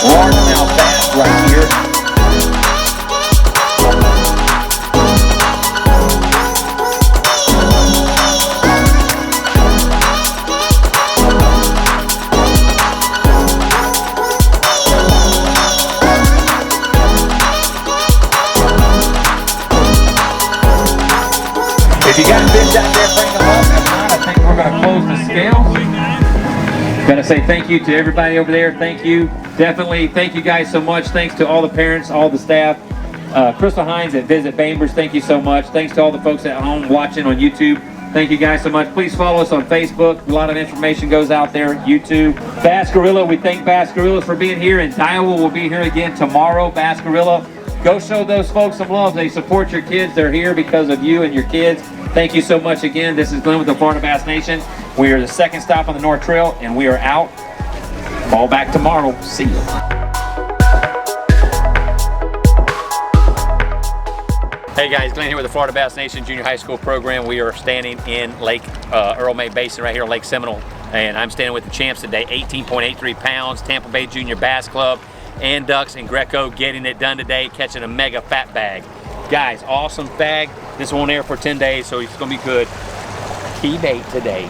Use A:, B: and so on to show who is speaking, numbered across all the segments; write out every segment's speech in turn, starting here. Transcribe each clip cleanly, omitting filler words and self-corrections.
A: largemouth bass right here. If you got fish out there, bring them up. If not, I think we're going to close the scale. Got to say thank you to everybody over there. Thank you. Definitely thank you guys so much. Thanks to all the parents, all the staff. Crystal Hines at Visit Bainbridge, thank you so much. Thanks to all the folks at home watching on YouTube. Thank you guys so much. Please follow us on Facebook. A lot of information goes out there. YouTube. Bass Gorilla, we thank Bass Gorillas for being here. And Daiwa will be here again tomorrow. Bass Gorilla. Go show those folks some love. They support your kids. They're here because of you and your kids. Thank you so much again. This is Glenn with the Florida Bass Nation. We are the second stop on the North Trail, and we are out. Fall back tomorrow. See you. Hey guys, Glenn here with the Florida Bass Nation Junior High School program. We are standing in Lake Earl May Basin right here, Lake Seminole, and I'm standing with the champs today. 18.83 pounds, Tampa Bay Junior Bass Club, and Ducks and Greco getting it done today, catching a mega fat bag. Guys, awesome bag. This won't air for 10 days, so it's gonna be good. Key bait today,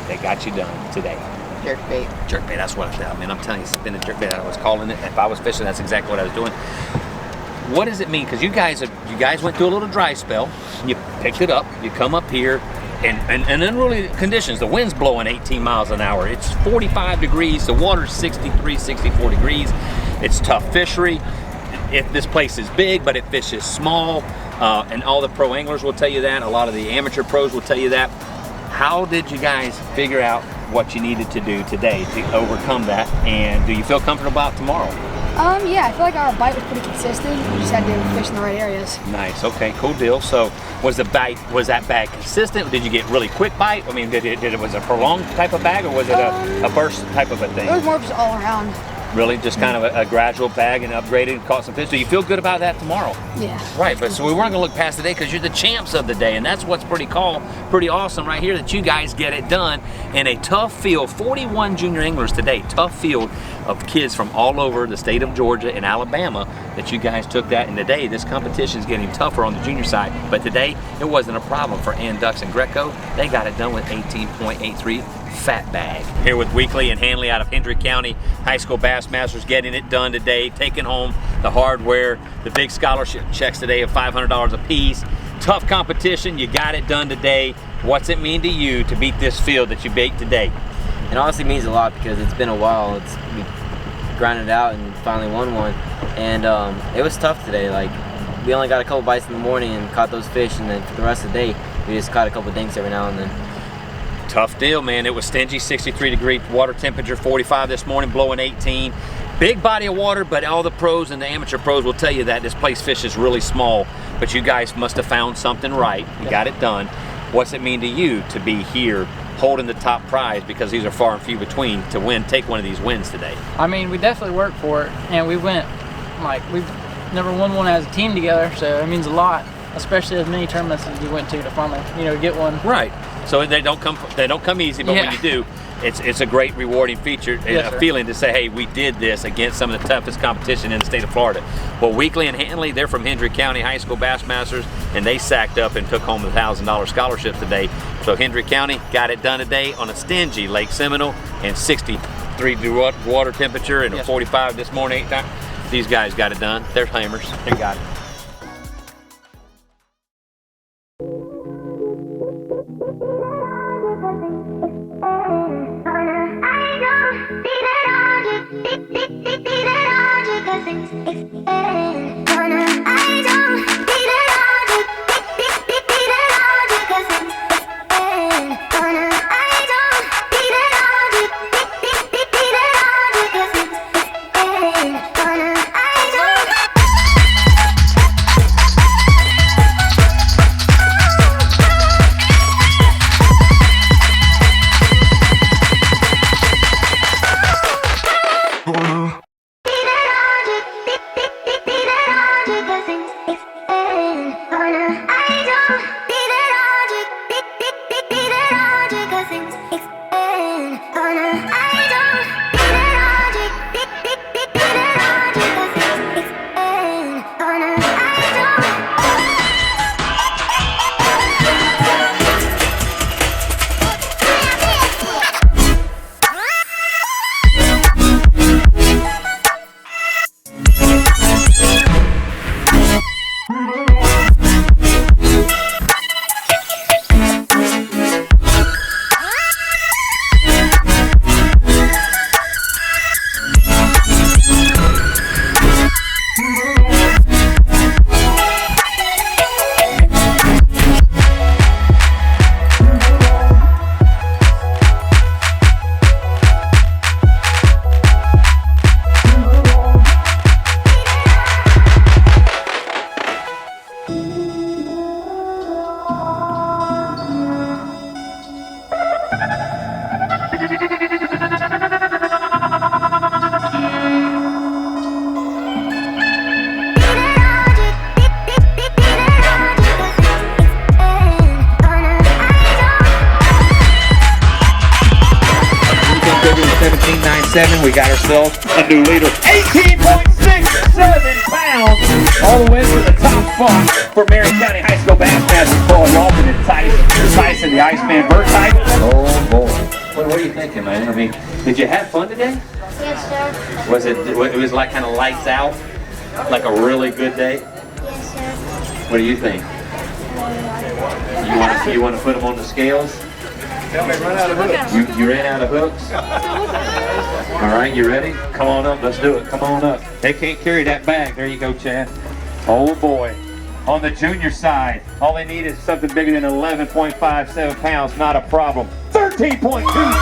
A: they got you done today.
B: Jerkbait.
A: Jerkbait, that's what I thought. Man, I'm telling you, it's been a jerkbait. I was calling it. If I was fishing, that's exactly what I was doing. What does it mean? Because you guys went through a little dry spell. You picked it up, you come up here, and unruly conditions. The wind's blowing 18 miles an hour. It's 45 degrees, the water's 63, 64 degrees. It's tough fishery. If this place is big, but it fishes small, and all the pro anglers will tell you that. A lot of the amateur pros will tell you that. How did you guys figure out what you needed to do today to overcome that? And do you feel comfortable about tomorrow?
B: Yeah, I feel like our bite was pretty consistent. We just had to fish in the right areas.
A: Nice. Okay, cool deal. So, was that bag consistent? Did you get really quick bite? I mean, was it a prolonged type of bag, or was it a burst type of a thing?
B: It was more just all around.
A: Really, just kind of a gradual bag and upgraded and caught some fish. Do you feel good about that tomorrow?
B: Yeah.
A: Right, but so we weren't gonna look past the day because you're the champs of the day, and that's what's pretty awesome right here, that you guys get it done in a tough field. 41 junior anglers today, tough field of kids from all over the state of Georgia and Alabama, that you guys took that. And today, this competition is getting tougher on the junior side, but today it wasn't a problem for Ducks and Greco. They got it done with 18.83 fat bag. Here with Weekly and Hanley out of Hendrick County High School Bassmasters, getting it done today, taking home the hardware, the big scholarship checks today of $500 a piece. Tough competition, you got it done today. What's it mean to you to beat this field that you beat today?
C: It honestly means a lot because it's been a while. We grinded out and finally won one, and it was tough today. Like, we only got a couple bites in the morning and caught those fish, and then for the rest of the day we just caught a couple dinks every now and then.
A: Tough deal, man. It was stingy, 63-degree water temperature, 45 this morning, blowing 18. Big body of water, but all the pros and the amateur pros will tell you that this place fishes really small. But you guys must have found something right. You got it done. What's it mean to you to be here holding the top prize, because these are far and few between, to take one of these wins today?
D: I mean, we definitely worked for it, and we went, like, we've never won one as a team together, so it means a lot, especially as many tournaments as we went to finally, get one.
A: Right. So they don't come easy, but when you do, it's a great rewarding feature and a feeling to say, hey, we did this against some of the toughest competition in the state of Florida. Well, Weekly and Hanley, they're from Hendrick County High School Bassmasters, and they sacked up and took home the $1,000 scholarship today. So Hendrick County got it done today on a stingy Lake Seminole and 63 water temperature and a 45 this morning. These guys got it done. They're hammers. They got it. 18.67. We got ourselves a new leader. 18.67 pounds. All the way to the top spot for Marion County High School Bassmaster Claude Walton and Tyson, the Iceman Burkheit. Oh boy. What are you thinking, man? I mean, did you have fun today?
E: Yes, sir.
A: Was it was like kind of lights out? Like a really good day?
E: Yes, sir.
A: What do you think? You want to put them on the scales? You ran out of hooks? All right, you ready? Come on up, let's do it. Come on up. They can't carry that bag. There you go, Chad. Oh boy. On the junior side, all they need is something bigger than 11.57 pounds. Not a problem. 13.20 pounds.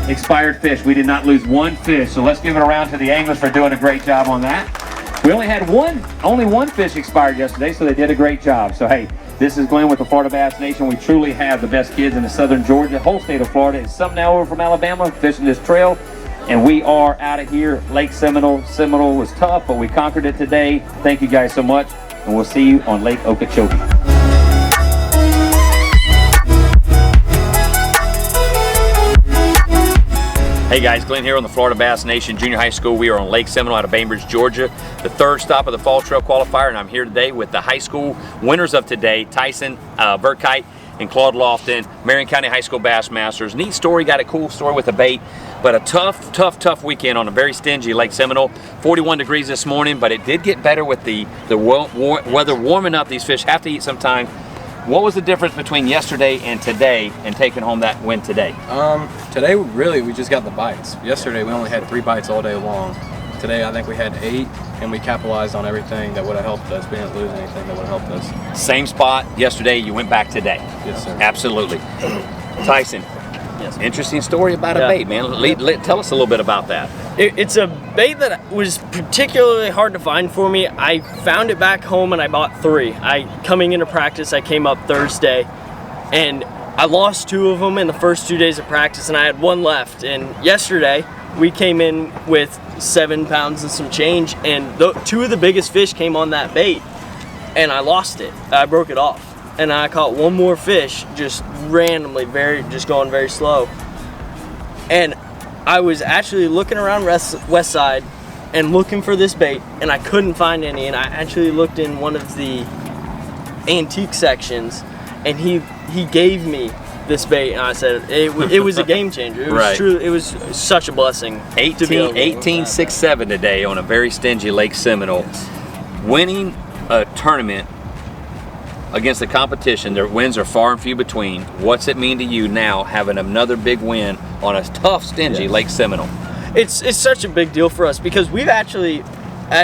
A: Expired fish. We did not lose one fish, so let's give it a round to the anglers for doing a great job on that. We only had only one fish expired yesterday, so they did a great job. So hey, this is Glenn with the Florida Bass Nation. We truly have the best kids in the southern Georgia, whole state of Florida, and some now over from Alabama fishing this trail. And we are out of here, Lake Seminole. Seminole was tough, but we conquered it today. Thank you guys so much, and we'll see you on Lake Okeechobee. Hey guys, Glenn here on the Florida Bass Nation Junior High School. We are on Lake Seminole out of Bainbridge, Georgia, the third stop of the Fall Trail Qualifier, and I'm here today with the high school winners of today, Tyson Burkheit and Claude Lofton, Marion County High School Bassmasters. Neat story, got a cool story with a bait, but a tough weekend on a very stingy Lake Seminole. 41 degrees this morning, but it did get better with the weather warming up. These fish have to eat sometime. What was the difference between yesterday and today and taking home that win today?
F: Today, really, we just got the bites. Yesterday, we only had 3 bites all day long. Today, I think we had 8, and we capitalized on everything that would have helped us. We didn't lose anything that would have helped us.
A: Same spot yesterday, you went back today.
F: Yes, sir.
A: Absolutely. Tyson,
G: Yes.
A: Interesting story about a bait, man. Tell us a little bit about that.
G: It's a bait that was particularly hard to find for me. I found it back home and I bought 3. Coming into practice, I came up Thursday and I lost 2 of them in the first 2 days of practice and I had 1 left. And yesterday we came in with 7 pounds and some change, and 2 of the biggest fish came on that bait and I lost it. I broke it off. And I caught 1 more fish just randomly, just going very slow. And I was actually looking around West Side and looking for this bait, and I couldn't find any. And I actually looked in one of the antique sections, and he gave me this bait, and I said it was a game changer. It was
A: right.
G: True. It was such a blessing.
A: 18.67 today on a very stingy Lake Seminole, winning a tournament against the competition. Their wins are far and few between. What's it mean to you now having another big win on a tough, stingy Lake Seminole?
G: It's such a big deal for us because we've actually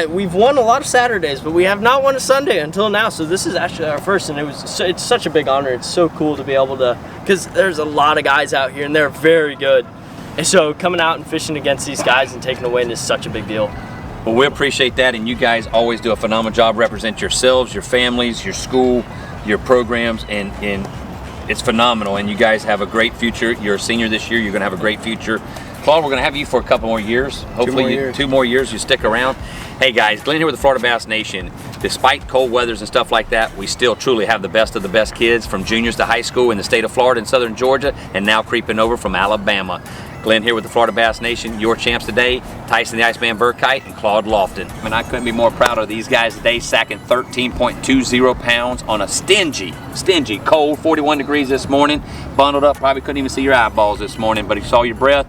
G: we've won a lot of Saturdays, but we have not won a Sunday until now. So this is actually our first, and it's such a big honor. It's so cool to be able to, because there's a lot of guys out here and they're very good, and so coming out and fishing against these guys and taking a win is such a big deal.
A: Well, we appreciate that, and you guys always do a phenomenal job. Represent yourselves, your families, your school, your programs, and it's phenomenal. And you guys have a great future. You're a senior this year. You're going to have a great future. Claude, we're going to have you for a couple more years. Hopefully, 2 more years. You stick around. Hey guys, Glenn here with the Florida Bass Nation. Despite cold weathers and stuff like that, we still truly have the best of the best kids from juniors to high school in the state of Florida and southern Georgia, and now creeping over from Alabama. Glenn here with the Florida Bass Nation. Your champs today, Tyson the Iceman Burkheit and Claude Lofton. I mean, I couldn't be more proud of these guys today, sacking 13.20 pounds on a stingy, cold 41 degrees this morning. Bundled up, probably couldn't even see your eyeballs this morning, but you saw your breath.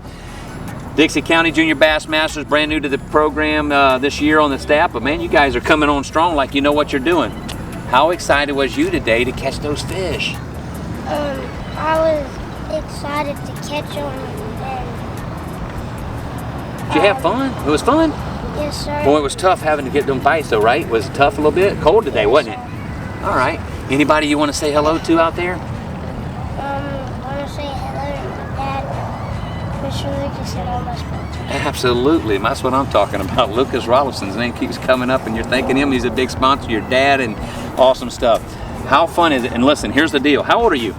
A: Dixie County Junior Bassmasters, brand new to the program this year on the staff, but man, you guys are coming on strong like you know what you're doing. How excited was you today to catch those fish?
E: I was excited to catch them.
A: Did you have fun? It was fun?
E: Yes, sir.
A: Boy, it was tough having to get them bites though, right? Was it tough a little bit? Cold today, wasn't it? All right. Anybody you want to say hello to out there?
E: I want to say hello to my dad, Mr. Lucas, and all my sponsors.
A: Absolutely. That's what I'm talking about. Lucas Rollison's name keeps coming up and you're thanking him. He's a big sponsor, your dad, and awesome stuff. How fun is it? And listen, here's the deal. How old are you?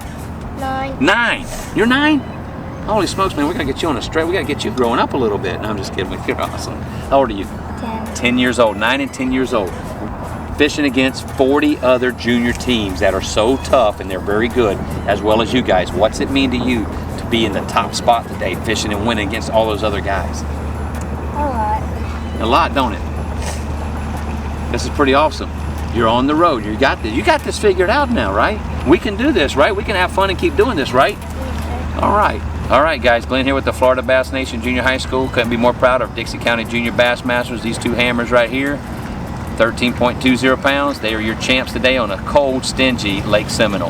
E: 9.
A: 9. You're 9? Holy smokes, man. We got to get you on a straight. We got to get you growing up a little bit. No, I'm just kidding. You're awesome. How old are you?
E: 10.
A: 10 years old. 9 and 10 years old. Fishing against 40 other junior teams that are so tough and they're very good, as well as you guys. What's it mean to you to be in the top spot today, fishing and winning against all those other guys?
E: A lot.
A: A lot, don't it? This is pretty awesome. You're on the road. You got this. You got this figured out now, right? We can do this, right? We can have fun and keep doing this, right?
E: Yes, sir.
A: All right. All right, guys. Glenn here with the Florida Bass Nation Junior High School. Couldn't be more proud of Dixie County Junior Bass Masters. These two hammers right here, 13.20 pounds. They are your champs today on a cold, stingy Lake Seminole.